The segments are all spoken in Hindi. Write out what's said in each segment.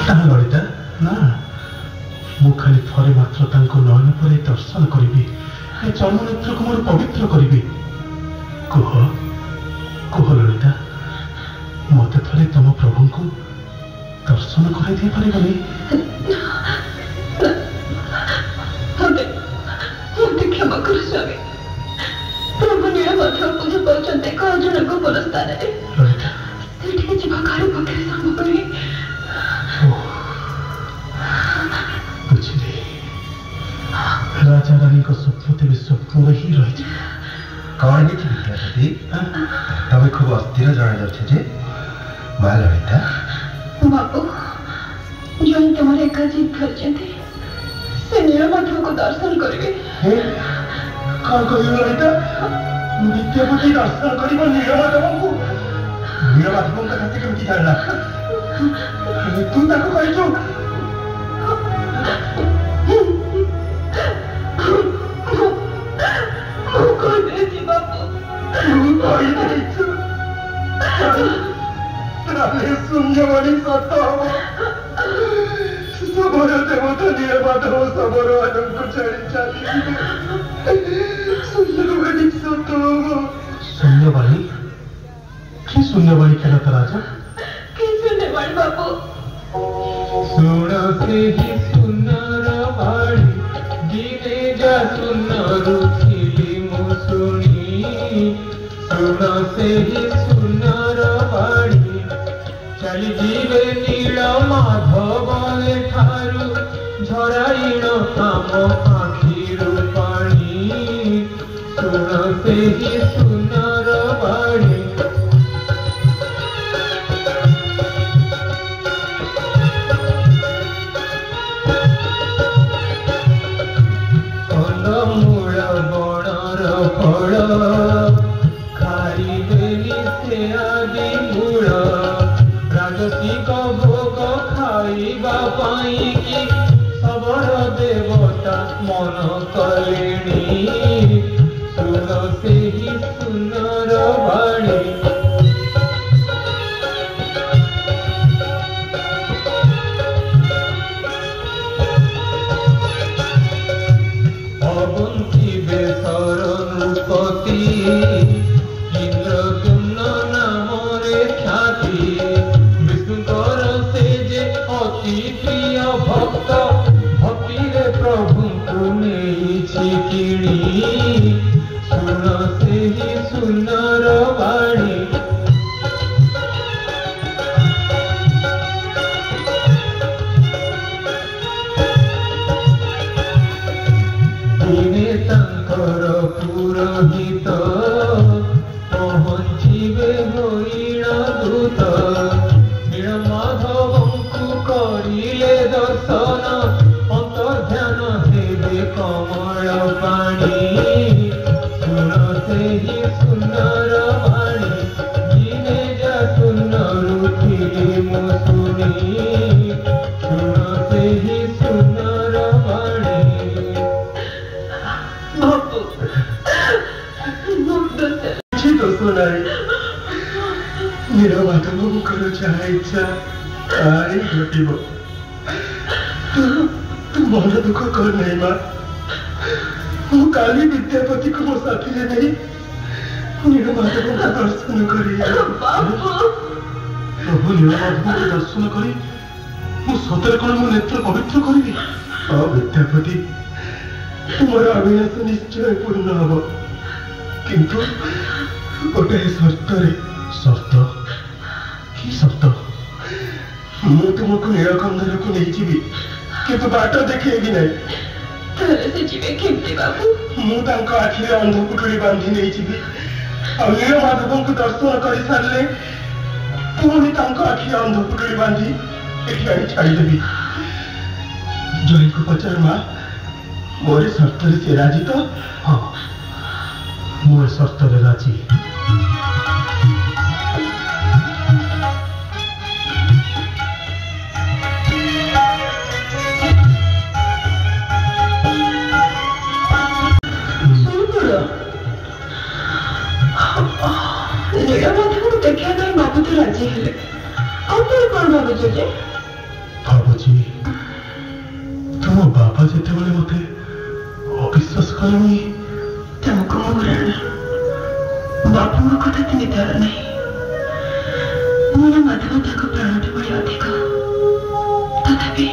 ललिता ना मु खाली थरे मात्र तांको नयन पर दर्शन करी चरण नेत्र को मोर पवित्र करी कह कह ललिता मत थरे तुम प्रभु को दर्शन कराई पारे क्षमा कर स्वामी प्रभु नीलमाधव पूजा पाते कह जन को पुरस्कार ललिता पक्षे संभव बुझे राजा रानी को स्वप्न तेज स्वप्न ही रही कौन विद्यापति तब खूब अस्थिर जना जाए माँ ललिता बापू जो तुम एका जीत कर नीलमाधव को दर्शन करेंगे कौन कह ललिता विद्यापति दर्शन कर नीलमाधव को नीलमाधव का खाते केमती जानला तू ताको कहचु शून्यवाणी सत सबल देवता नीलमाधव सबल आनंद छाड़ी चली शून्यवाणी सत शून्यवाणी कि शून्यवाणी कहना था राजा कि शून्यवाणी बापू सुन से ही सुनर वाणी दिने जा सुनर थिली मु सुनी सुन से ही सुनर वाणी चली जीवे नील माधव ठारू झराइण आम आखिरु पानी सुन से ही सुनर वाणी मन कलेणी सुन से ही सुनर वाणी अवंती बेसर नृपति इंद्रदुम्न नामरे ख्याति विष्णुकर से जे अति प्रिय भक्त प्रभु किणी सुन से ही सुनर वाणी दिने तांकर पुरोहित पहुँचे होइण दूत नीलमाधवंकु करिले दर्शन कमल पानी सुन से ही सुनर वाणी दिने जा सुनर थिली मु सुनी सुन से ही सुनर वाणी କିଛି ଦୋଷ ନାହିଁ नीलमाधवଙ୍କର ଯାହା ଇଚ୍ଛା ତାହାରି ଘଟିବ तू मन दुख कर नहीं माँ मु काली विद्यापति को मो साथी ले नहीं नीलमाधव को दर्शन करी प्रभु नीलमाधव को दर्शन करी मु सतरे कौन मो नेत्र पवित्र करी विद्यापति तुम्हारा अभिलाष निश्चय पूर्ण हम किंतु गोटे शर्त कि शर्त मु तुमको नीलकंदर को नहीं जीवी किंतु बाट देखेगी नहीं मुझे आखिरी अंधपुटुड़ी बांधी नहीं जीवी और नीलमाधव को दर्शन कर सारे पुणी आखिरी अंधपुटुड़ी बांधी ये छाड़देवी जय को पचार माँ मोर शर्त से राजी तो हाँ मोर शर्त राजी नीलमाधव देखा नहीं बाबू तो राजी हेले कौन भावुचे ଭାବୁଛି ତୁମ ବାପା ଯେତେବେଳେ ମୋତେ ଅବିଶ୍ୱାସ କଲେଣି ତମକୁ ମୋର ବାପାଙ୍କ କଥା ଚିନ୍ତାର ନାହିଁ। ନୀଳମାଧବ ତାଙ୍କ ପ୍ରାଣଠୁ ଭଳି ଅଧିକ। ତଥାପି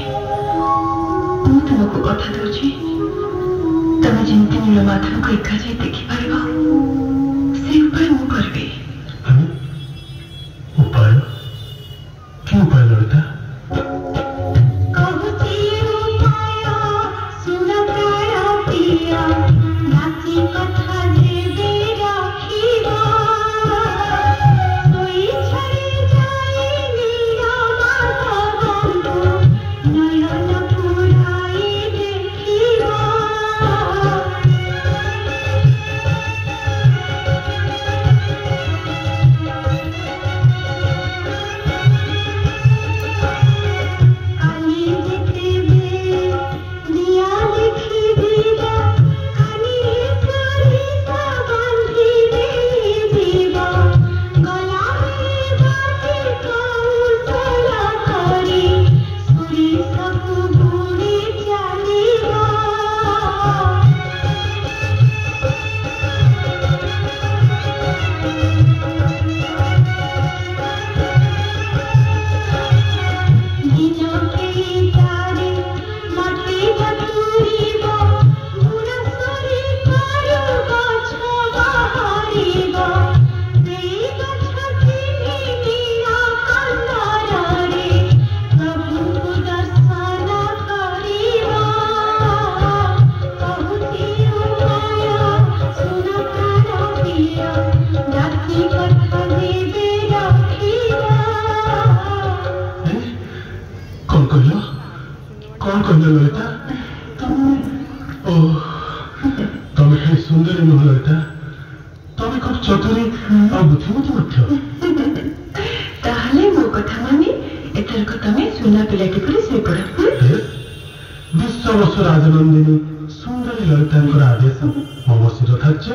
ମୁଁ ତୁମକୁ କଥା ଦେଉଛି, ତମେ ଯେମିତି ନୀଳମାଧବଙ୍କୁ ଏକା ଯାଇ ଦେଖିପାରିବ ସେ ଉପାୟ ମୁଁ କରିବି। ଉପାୟ? କି ଉପାୟ ଲଳିତା? कौन कहला ललिता? तमें खाली सुंदरी नुह ललिता, तमें खूब चतुरी और बुद्धिमती मध्य। ताहले मो कथा मानी एथरक तमे सुना पिलाटी परि से पड़। विश्व वर्ष राजनंदिनी सुंदरी ललितांकर आदेश मम शिरोधार्य।